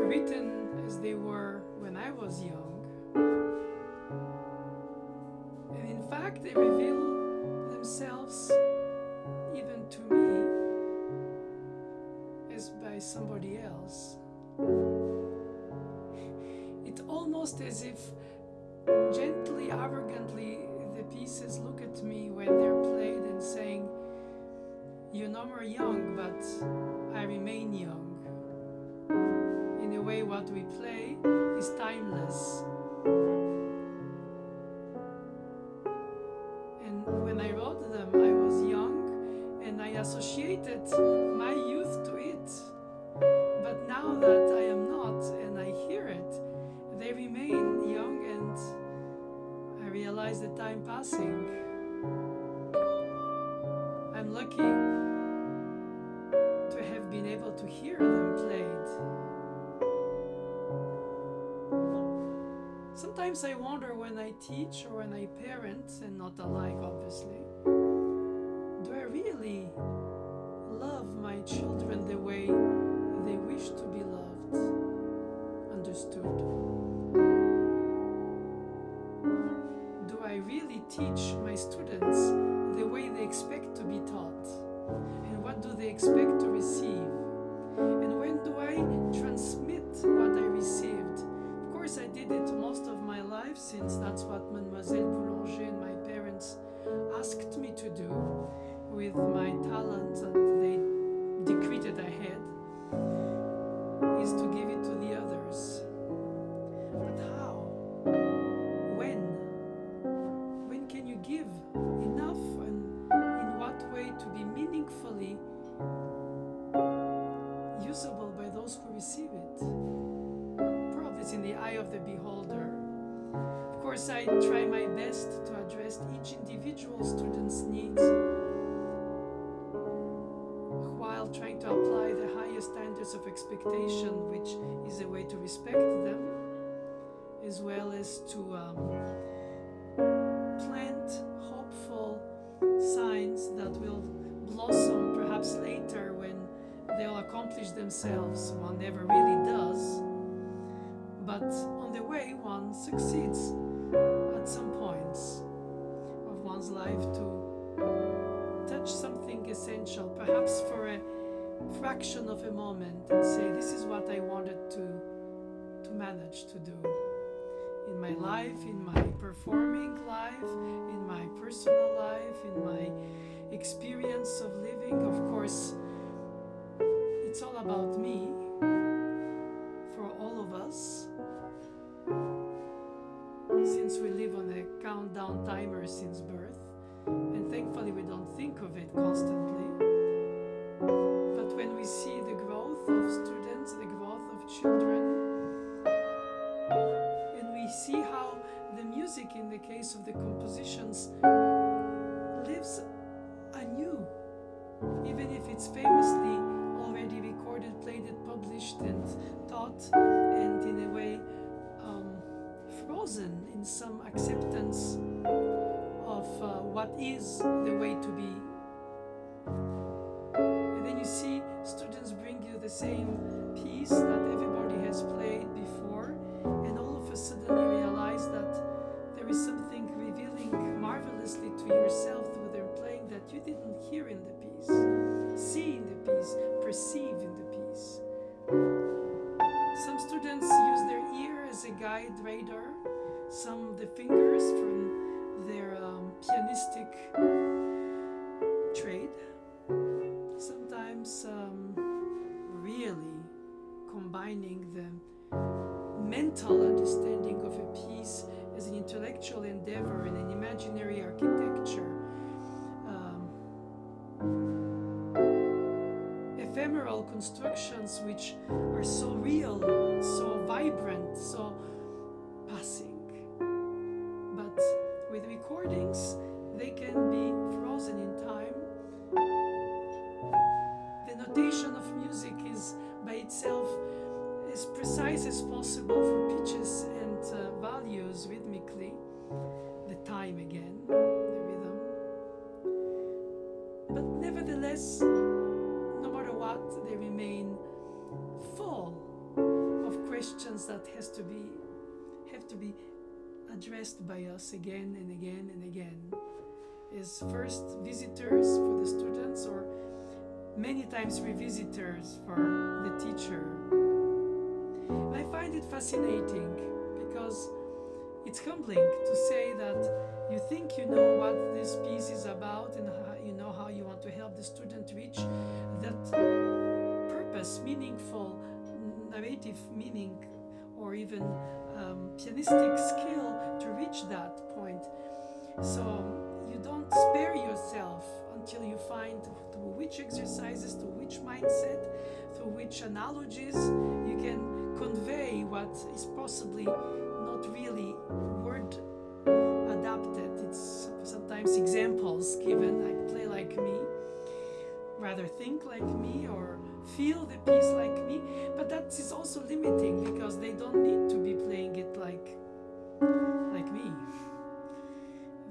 written as they were when I was young. And in fact, they reveal themselves even to me as by somebody else. It's almost as if gently, arrogantly, the pieces look at me when they're played and saying, "You're no more young, but I remain young." In a way, what we play is timeless. And when I wrote them, I was young and I associated my youth to it. But now that I am not and I hear it, they remain young, and I realize the time passing. I'm lucky to have been able to hear them played. Sometimes I wonder when I teach or when I parent, and not alike obviously, do I really love my children the way they wish to be loved, understood? Do I really teach my students the way they expect to be taught? And what do they expect to receive? And when do I transmit what I received? Of course, I did it most of my life, since that's what Mademoiselle Boulanger and my parents asked me to do with my talent that they decreed I had, is to give it to the others. But how? When? When can you give enough, and in what way to be meaningfully usable by those who receive it? Probably it's in the eye of the beholder. Of course, I try my best to address each individual student's needs while trying to apply the highest standards of expectation, which is a way to respect them, as well as to plant hopeful signs that will blossom perhaps later when they'll accomplish themselves. One never really does, but on the way one succeeds at some points of one's life to touch something essential, perhaps for a fraction of a moment, and say, this is what I wanted to manage to do in my life, in my performing life, in my personal life, in my experience of living. Of course, it's all about me, for all of us, since we live on a countdown timer since birth, and thankfully we don't think of it constantly. But when we see the growth of students, the growth of children, and we see how the music, in the case of the compositions, lives anew, even if it's famously already recorded, played, and published, and taught, and in a way frozen in some acceptance of what is the way to be. And then you see students bring you the same piece that everybody has played before, and all of a sudden you realize that there is something revealing marvelously to yourself through their playing that you didn't hear in the piece, see in the piece, perceive in the piece. Some students use their ear as a guide radar, some the fingers from their pianistic trade, sometimes really combining the mental understanding of a piece as an intellectual endeavor and an imaginary architecture. Ephemeral constructions which are so real, so vibrant, so passing. But with recordings, they can be frozen in time. The notation of music is by itself as precise as possible for pitches and values rhythmically. The time again, the rhythm. But nevertheless, no matter what, they remain full of questions that have to be addressed by us again and again and again. Is first visitors for the students, or many times revisitors for the teacher. I find it fascinating because it's humbling to say that you think you know what this piece is about and you know how you want to help the student reach that purpose, meaningful narrative meaning, or even pianistic skill to reach that point. So you don't spare yourself until you find through which exercises, through which mindset, through which analogies you can convey what is possibly not really word adapted. It's sometimes examples given, like play like me, rather think like me, or feel the piece like me. But that is also limiting because they don't need to be playing it like me.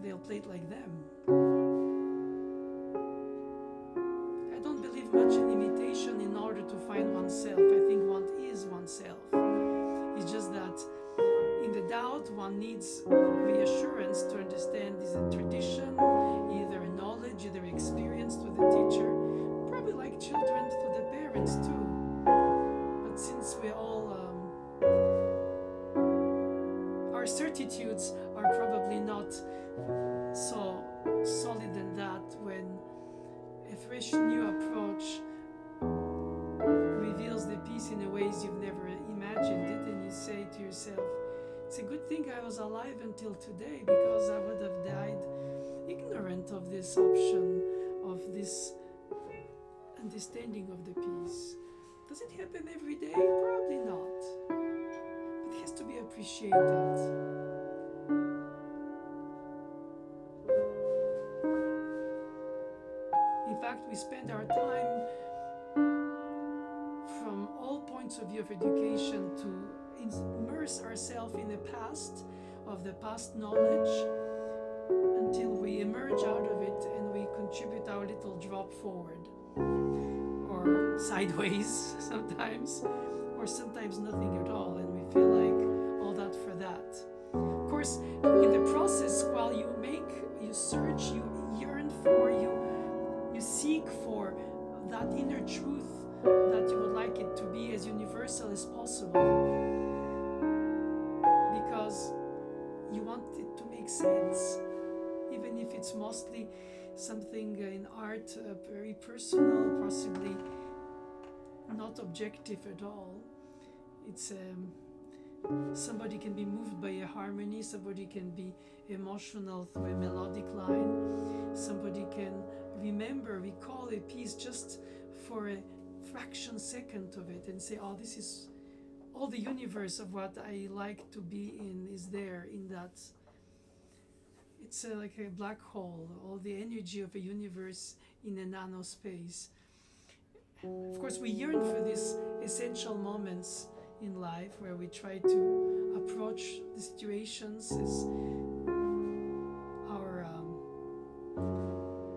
They'll play it like them. I don't believe much in imitation in order to find oneself. I think one is oneself. It's just that in the doubt, one needs reassurance to understand is a tradition, either a knowledge, either experience to the teacher, probably like children to the parents too. But since we all, our certitudes are probably not so solid in that, when a fresh new approach reveals the piece in a ways you've never imagined it, and you say to yourself, it's a good thing I was alive until today, because I would have died ignorant of this option, of this understanding of the piece. Does it happen every day? Probably not. But it has to be appreciated. In fact, we spend our time from all points of view of education to immerse ourselves in the past, of the past knowledge, until we emerge out of it and we contribute our little drop forward, or sideways sometimes, or sometimes nothing at all, and we feel like all that for that. Of course, in the process, while you search, you yearn for, you seek for that inner truth that you would like it to be as universal as possible, because you want it to make sense, even if it's mostly something in art, very personal, possibly not objective at all. It's somebody can be moved by a harmony, somebody can be emotional through a melodic line, somebody can recall a piece just for a fraction second of it and say, oh, this is all the universe of what I like to be in is there in that. It's like a black hole, all the energy of a universe in a nano space. Of course, we yearn for these essential moments in life where we try to approach the situations as our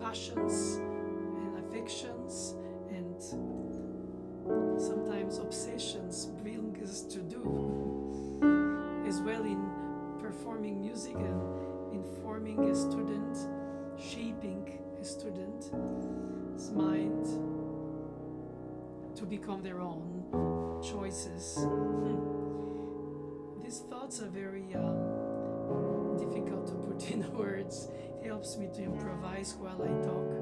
passions and affections and sometimes obsessions bring us to do, as well in performing music and informing a student, shaping a student's mind to become their own choices. These thoughts are very difficult to put in words. It helps me to improvise while I talk,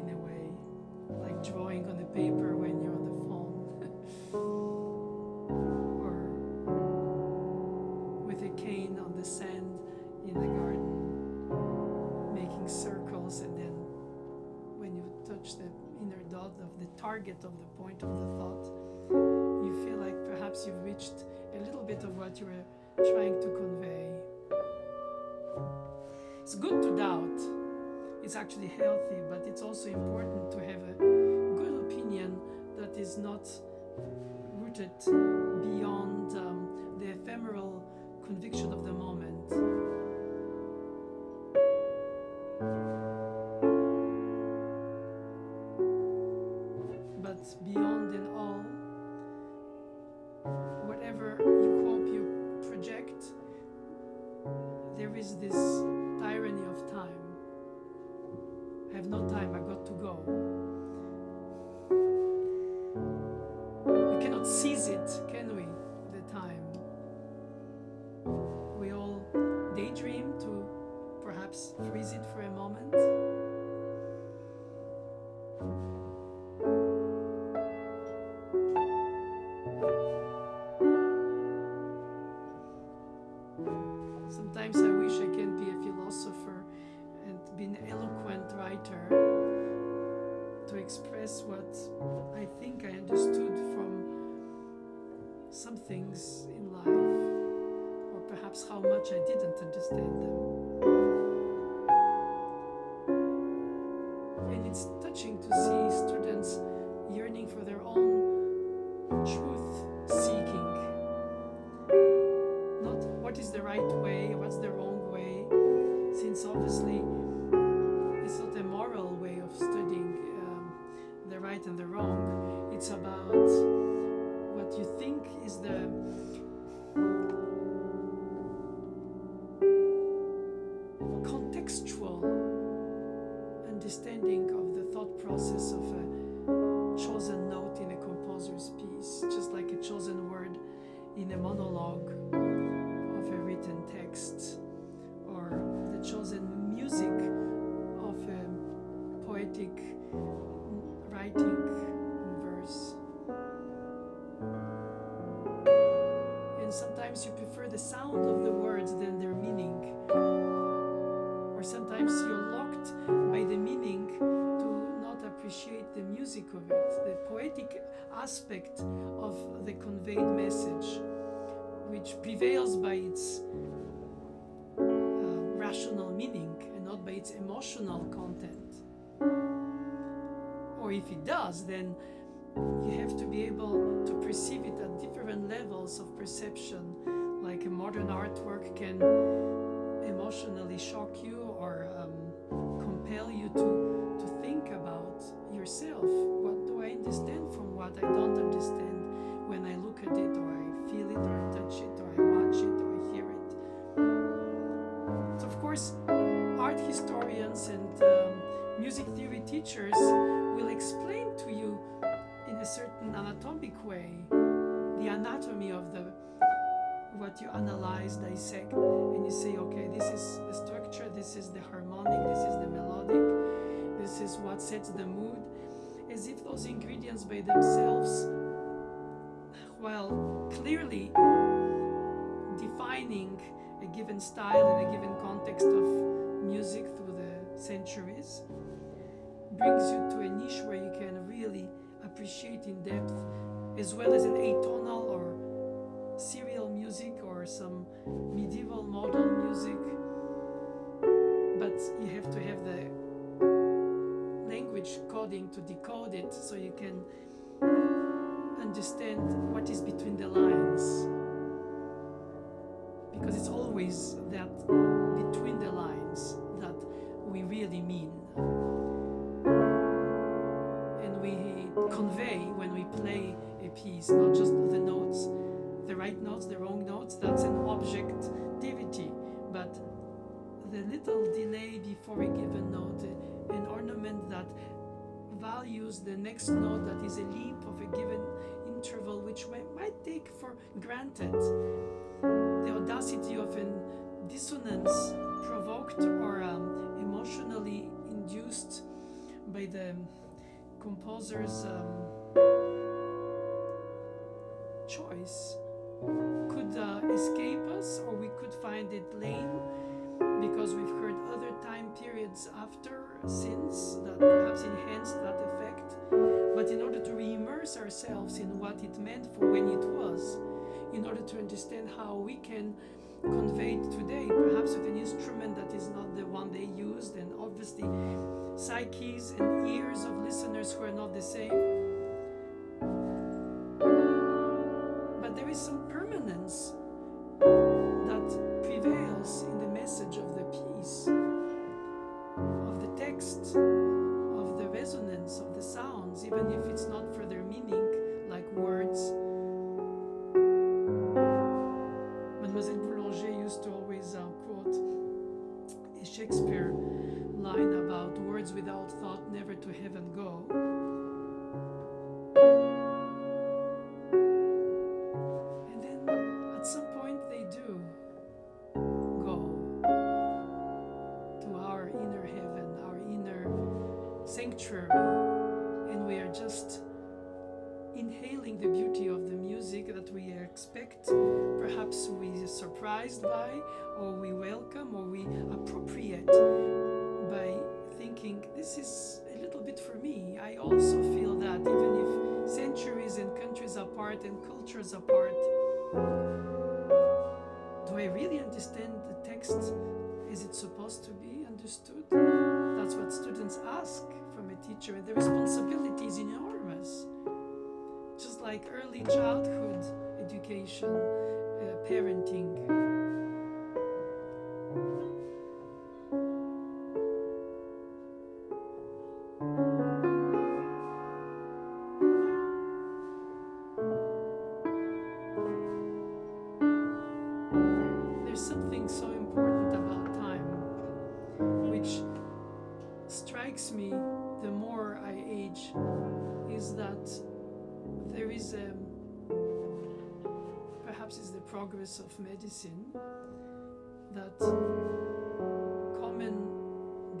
in a way, like drawing on the paper when you're on the phone, or with a cane on the sand in the garden, making circles, and then when you touch the inner dot of the target of the point of the thought, you feel like perhaps you've reached a little bit of what you were trying to convey. It's good to doubt. It's actually healthy, but it's also important to have a good opinion that is not rooted beyond the ephemeral conviction of the moment. But beyond and all, whatever cannot seize it, can we? The time. We all daydream to perhaps freeze it for a moment. Sometimes I wish I can be a philosopher and be an eloquent writer to express what I think I understood from some things in life, or perhaps how much I didn't understand them. And it's touching to see students yearning for their own truth seeking. Not what is the right way, what's the wrong way, since obviously it's not a moral way of studying the right and the wrong. It's about what you think is the contextual understanding of the thought process of a chosen note in a composer's piece, just like a chosen word in a monologue of a written text, or the chosen music of a poetic writing in verse. And sometimes you prefer the sound of the words than their meaning, or sometimes you're locked by the meaning to not appreciate the music of it, the poetic aspect of the conveyed message, which prevails by its rational meaning and not by its emotional content. Or if it does, then you have to be able to perceive it at different levels of perception. Like a modern artwork can emotionally shock you or compel you to think about yourself. What do I understand from what I don't understand when I look at it, or I feel it, or I touch it, or I watch it, or I hear it? So of course, art historians and music theory teachers will explain to you in a certain anatomic way the anatomy of the what you analyze, dissect, and you say, okay, this is the structure, this is the harmonic, this is the melodic, this is what sets the mood, as if those ingredients by themselves, while clearly defining a given style in a given context of music through the centuries, brings you to a niche where you can really appreciate in depth, as well as an atonal or serial music or some medieval modern music. But you have to have the language coding to decode it so you can understand what is between the lines, because it's always that between the lines that we really mean and we convey when we play a piece, not just the notes, the right notes, the wrong notes. That's an objectivity, but the little delay before a given note, an ornament that values the next note, that is a leap of a given interval, which we might take for granted. The audacity of a dissonance provoked or emotionally induced by the composer's choice could escape us, or we could find it lame because we've heard other time periods since that perhaps enhanced that effect. But in order to re-immerse ourselves in what it meant for when it was, in order to understand how we can convey it today, perhaps with an instrument that is not the one they used, and obviously psyches and ears of listeners who are not the same. But there is some permanence that prevails in the message of the piece, of the text, of the resonance of the sounds, even if it's not for their meaning, like words. Mademoiselle Boulanger used to always quote a Shakespeare line about words without thought never to heaven go. sanctuary, and we are just inhaling the beauty of the music that we expect, perhaps we are surprised by, or we welcome, or we appropriate by thinking, this is a little bit for me. I also feel that, even if centuries and countries apart and cultures apart, do I really understand the text as it's supposed to be understood? That's what students ask from a teacher, and the responsibility is enormous. Just like early childhood education, parenting. There's something so important about time, which strikes me the more I age, is that there is perhaps it's the progress of medicine, that common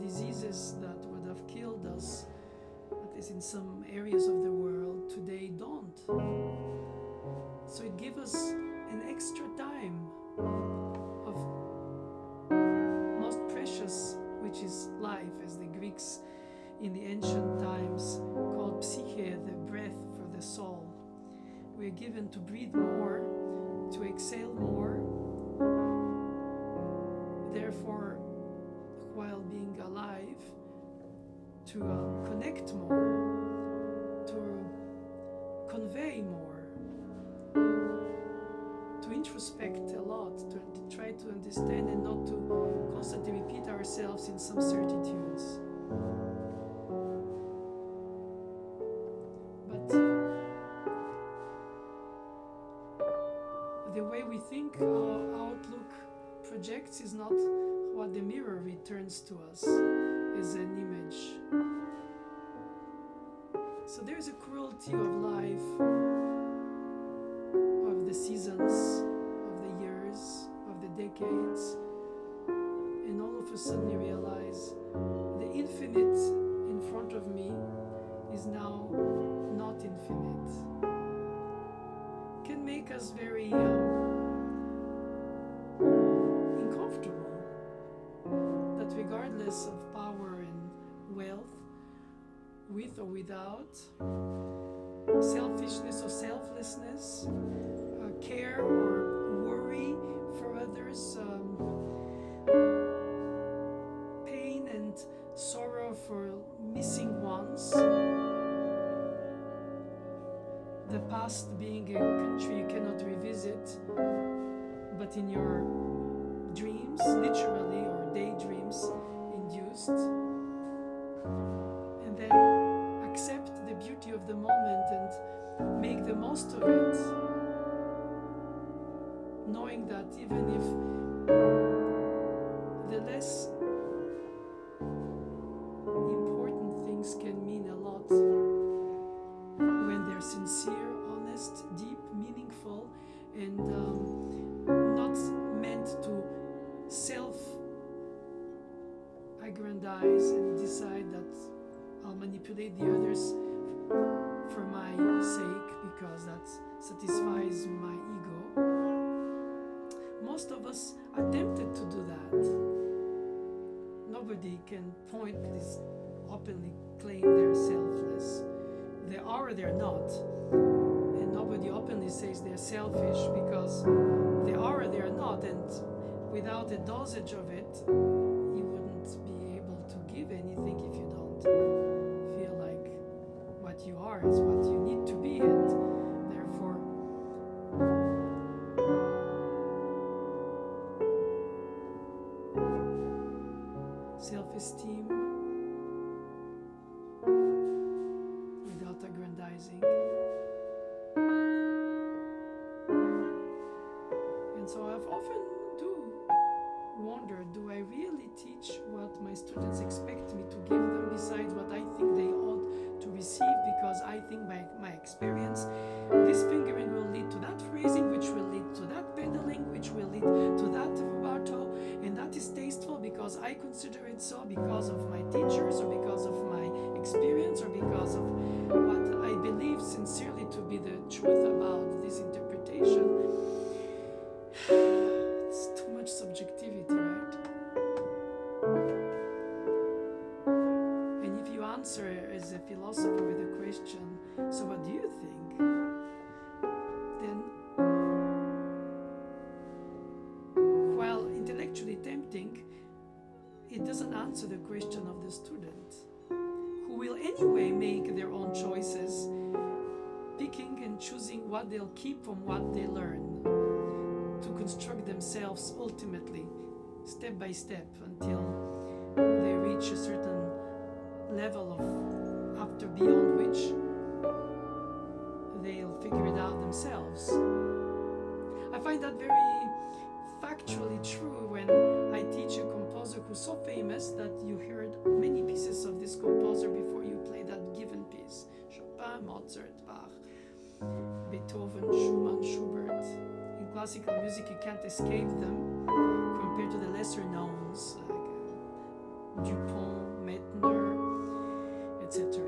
diseases that would have killed us, at least in some areas of the world, today don't. So it gives us an extra time of most precious, which is life, as the Greeks in the ancient times called psyche, the breath for the soul. We're given to breathe more, to exhale more. Therefore, while being alive, to connect more, to convey more, to introspect a lot, to try to understand and not to constantly repeat ourselves in some certitudes. The way we think our outlook projects is not what the mirror returns to us as an image. So there's a cruelty of life, of the seasons, of the years, of the decades, and all of a sudden you realize the infinite in front of me is now not infinite. Can make us very uncomfortable, that regardless of power and wealth, with or without, selfishness or selflessness, care or worry for others, pain and sorrow for missing ones, the past being a country you cannot revisit, but in your dreams, literally, or daydreams induced, and then accept the beauty of the moment and make the most of it, knowing that even if the less important things can mean a lot when they're sincere, honest, deep, meaningful, and not meant to self-aggrandize and decide that I'll manipulate the others for my sake because that satisfies my ego. Most of us are tempted to do that. Nobody can openly claim they're selfless. They are or they're not. And nobody openly says they're selfish, because they are or they are not. And without a dosage of it, you wouldn't be able to give anything if you don't feel like what you are is what you need to be. And therefore, self-esteem without aggrandizing. And so I've often wonder, do I really teach what my students expect me to give them besides what I think they ought to receive, because I think by my experience this fingering will lead to that phrasing, which will lead to that pedaling, which will lead to that vibrato, and that is tasteful because I consider it so, because of my teachers or because of my experience. inspiration. It's too much subjectivity, right? And if you answer as a philosopher with a question, so what do you think? Then, while intellectually tempting, it doesn't answer the question of the student, who will anyway make their own choices, picking and choosing what they'll keep from what they learn, to construct themselves ultimately, step by step, until they reach a certain level of after beyond which they'll figure it out themselves. I find that very factually true when I teach a composer who's so famous that you heard many pieces of this composer before you play that given piece. Chopin, Mozart, Bach, Beethoven, Schumann, Schubert. In classical music you can't escape them compared to the lesser knowns like Dupont, Mettner, etc.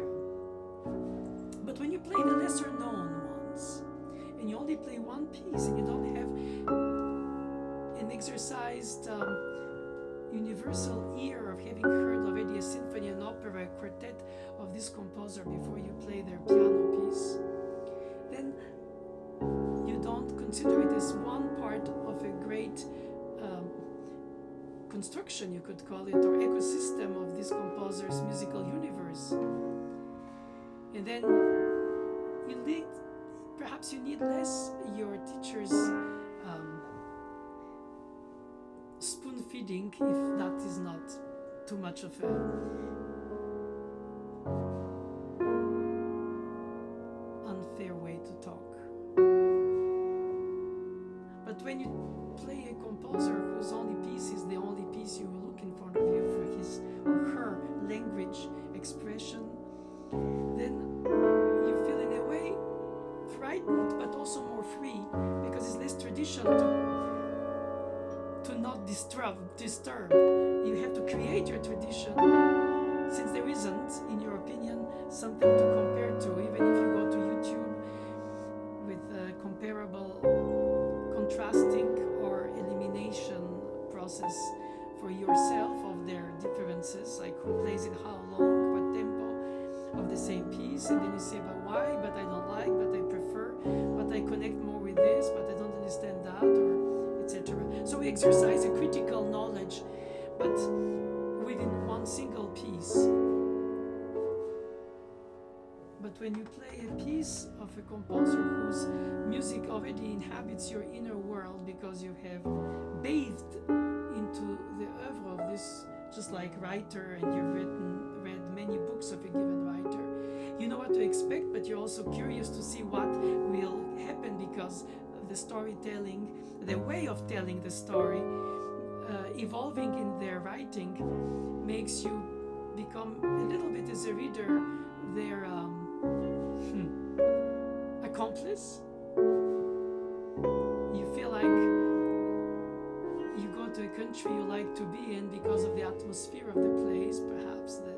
But when you play the lesser known ones and you only play one piece and you don't have an exercised universal ear of having heard already a symphony, an opera, a quartet of this composer before you play their piano piece, then you don't consider it as one part of a great construction, you could call it, or ecosystem of this composer's musical universe. And then you need, perhaps you need less your teacher's spoon feeding, if that is not too much of a unfair way to talk. But when you play a composer whose only piece is the only piece you look in front of you for his or her language expression, then you feel in a way frightened but also more free, because it's less tradition to not disturb. You have to create your tradition, since there isn't, in your opinion, something to compare to. Even if you go to YouTube with a comparable contrasting or elimination process for yourself of their differences, like who plays it how long, what tempo of the same piece, and then you say, but why, but I don't like, but I prefer, but I connect more with this, but I don't understand that, or etc. So we exercise a critical knowledge, but within one single piece. But when you play a piece of a composer whose music already inhabits your inner world because you have bathed into the oeuvre of this, just like writer, and you've read many books of a given writer, you know what to expect, but you're also curious to see what will happen, because the storytelling, the way of telling the story, evolving in their writing, makes you become a little bit, as a reader, their accomplice. You feel like you go to a country you like to be in because of the atmosphere of the place, perhaps the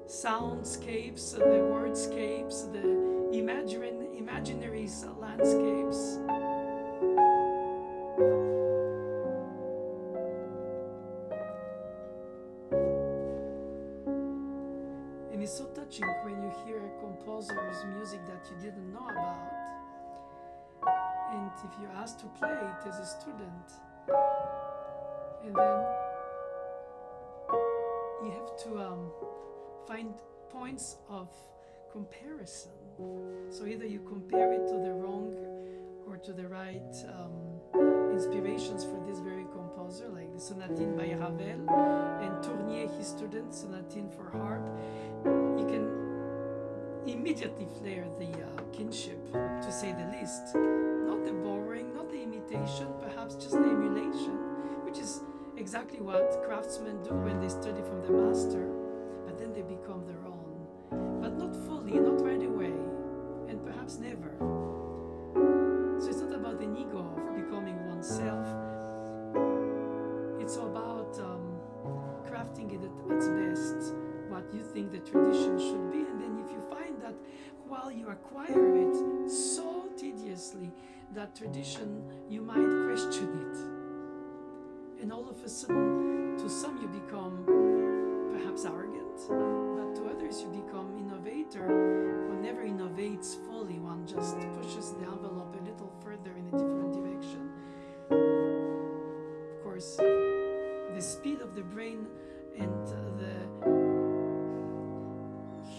soundscapes, the wordscapes, the imaginary landscapes. And it's so touching when you hear a composer's music that you didn't know about, and if you're asked to play it as a student, and then you have to find points of comparison. So either you compare it to the wrong or to the right inspirations for this very composer, like the Sonatine by Ravel and Tournier, his student, Sonatine for harp. You can immediately flare the kinship, to say the least. Not the borrowing, not the imitation, perhaps just the emulation, which is exactly what craftsmen do when they study from the master, but then they become their own. But not fully, not right away, and perhaps never. So it's not about an ego of becoming oneself. It's about crafting it at its best, what you think the tradition should be. And then if you find that while you acquire it so tediously that that tradition, you might question it. And all of a sudden, to some you become perhaps arrogant, but to others you become innovator. One never innovates fully, one just pushes the envelope a little further in a different direction. Of course, the speed of the brain and the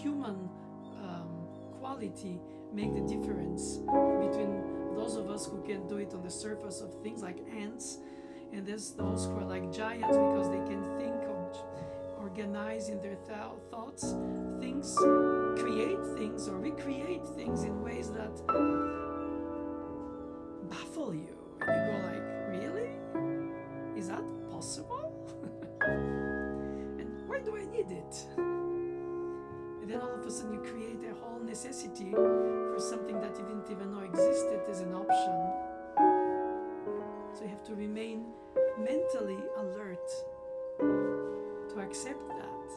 human quality make the difference between those of us who can do it on the surface of things like ants, and there's those who are like giants because they can think of organize in their thoughts things, create things or recreate things in ways that baffle you, and you go like, really? Is that possible? And why do I need it? And then all of a sudden you create a whole necessity for something that you didn't even know existed as an option. So you have to remain mentally alert to accept that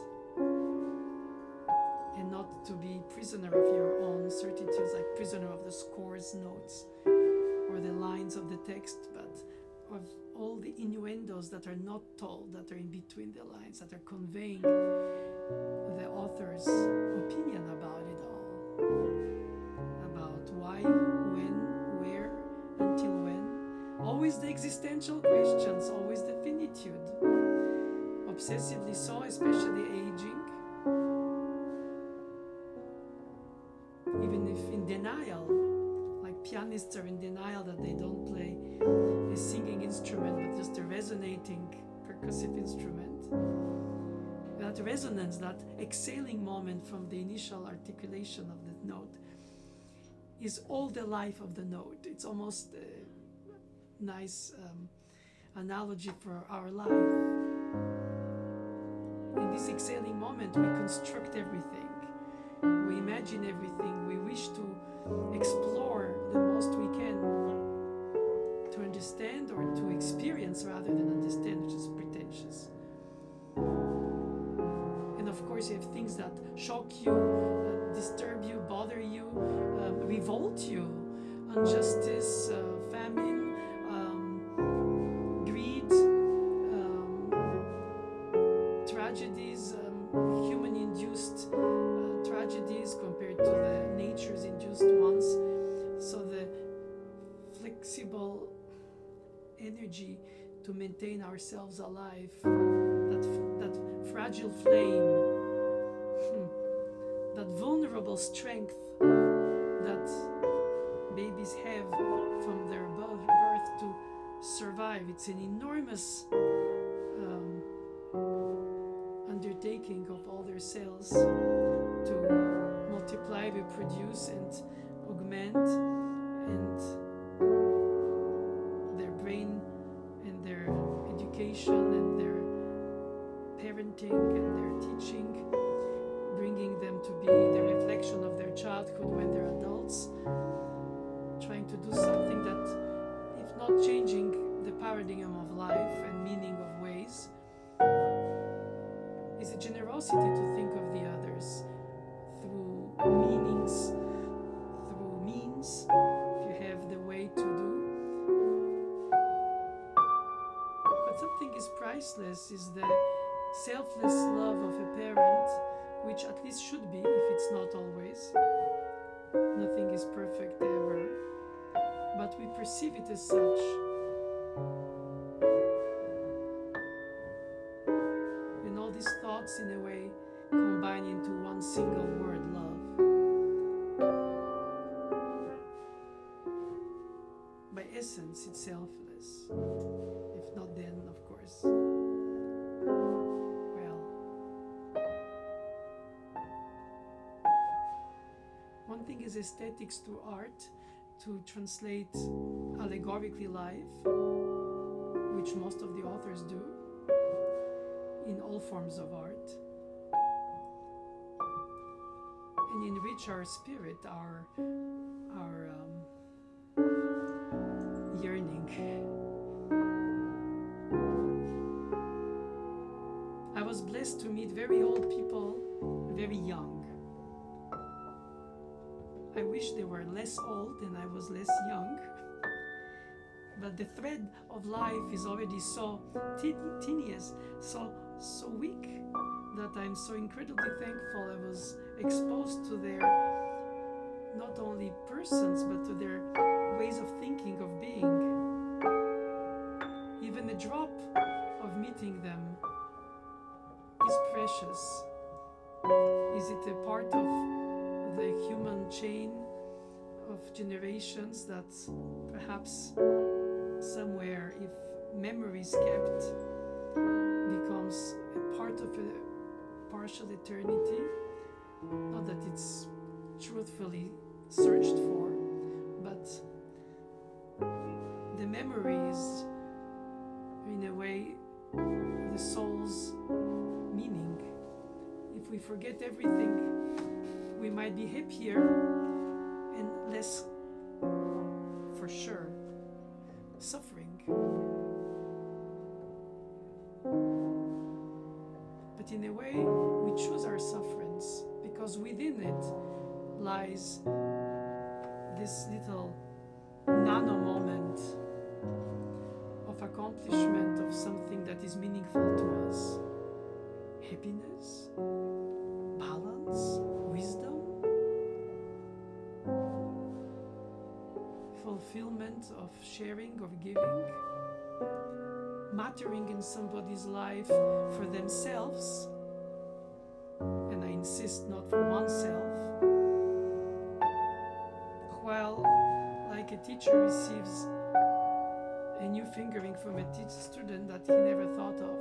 and not to be prisoner of your own certitudes, like prisoner of the scores notes or the lines of the text, but of all the innuendos that are not told, that are in between the lines, that are conveying the author's opinion about it all, about why, when, where, until when. Always the existential questions, always the finitude. Obsessively so, especially aging. Even if in denial, like pianists are in denial that they don't play a singing instrument but just a resonating percussive instrument. That resonance, that exhaling moment from the initial articulation of the note is all the life of the note. It's almost a nice analogy for our life. In this exhaling moment, we construct everything. We imagine everything. We wish to explore the most we can to understand, or to experience rather than understand, which is pretentious. And of course, you have things that shock you, disturb you, bother you, revolt you. Injustice, famine, greed, tragedies, human-induced tragedies compared to the nature's-induced ones. So the flexible energy to maintain ourselves alive, that fragile flame, that vulnerable strength that babies have from their birth to survive. It's an enormous undertaking of all their cells to multiply, reproduce, and augment, and their brain and their education and their parenting and their teaching, bringing them to be the reflection of their childhood when they're adults, trying to do something that, if not changing the paradigm of life and meaning of ways, is a generosity to think of the others through meanings, through means, if you have the way to do. But something is priceless, is the selfless love of a parent, which at least should be, if it's not always. Nothing is perfect ever, but we perceive it as such. And all these thoughts, in a way, combine into one single word, love. By essence, it's selfless. If not, then, of course, one thing is aesthetics through art, to translate allegorically life, which most of the authors do in all forms of art, and enrich our spirit, our yearning. I was blessed to meet very old people very young. I wish they were less old and I was less young. but the thread of life is already so tenuous, so weak, that I'm so incredibly thankful I was exposed to their, not only persons, but to their ways of thinking, of being. Even a drop of meeting them is precious. Is it a part of the human chain of generations that perhaps somewhere, if memory is kept, becomes a part of a partial eternity? Not that it's truthfully searched for, but the memory is, in a way, the soul's meaning. If we forget everything, we might be happier and less, for sure, suffering. But in a way, we choose our sufferings, because within it lies this little nano moment of accomplishment of something that is meaningful to us. Happiness, balance, wisdom, fulfillment of sharing, of giving, mattering in somebody's life for themselves, and I insist, not for oneself, while, like a teacher receives a new fingering from a student that he never thought of.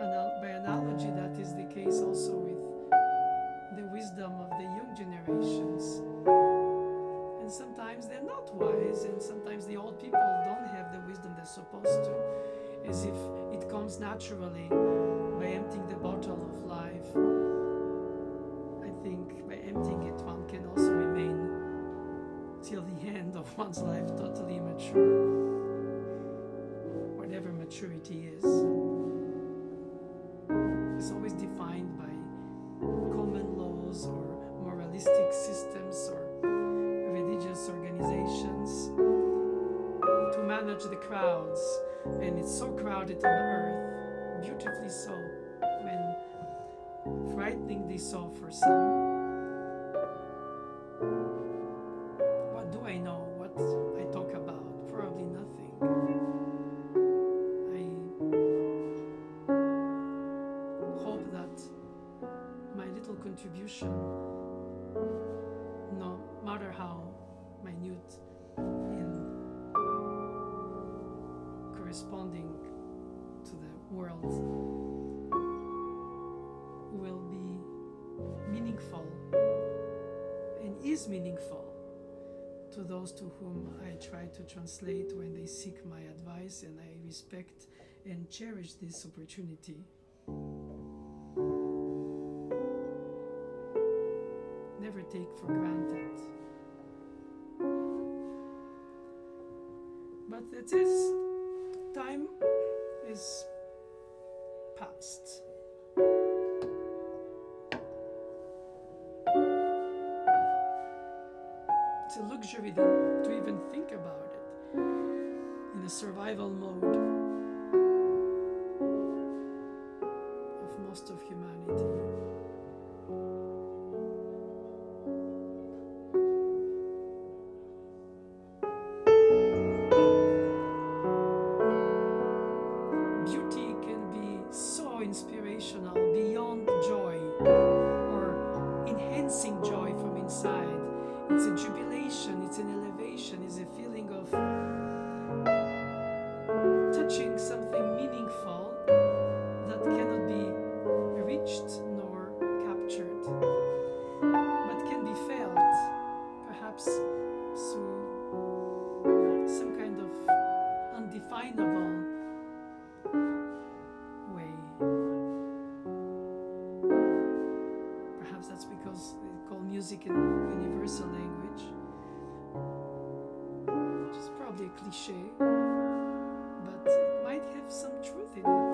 And by analogy, that is the case also with the wisdom of the young generations. And sometimes they're not wise, and sometimes the old people don't have the wisdom they're supposed to, as if it comes naturally by emptying the bottle of life. I think by emptying it, one can also remain till the end of one's life totally immature, whatever maturity is. It's always defined by common laws or moralistic systems or religious organizations to manage the crowds, and it's so crowded on earth, beautifully so, when frighteningly so for some. What do I know? What I talk about? Probably nothing. I hope that my little contribution, no matter how minute, in corresponding to the world, will be meaningful and is meaningful to those to whom I try to translate when they seek my advice, and I respect and cherish this opportunity. Never take for granted. But that is, time is past. It's a luxury to even think about it in a survival mode of most of humanity. Beauty can be so inspirational, beyond joy, or enhancing joy from inside. It's a jubilation, it's an elevation, it's a feeling of touching something meaningful that cannot be reached nor captured, but can be felt, perhaps through some kind of undefinable way. Perhaps that's because they call music a universal language, which is probably a cliche, but it might have some truth in it.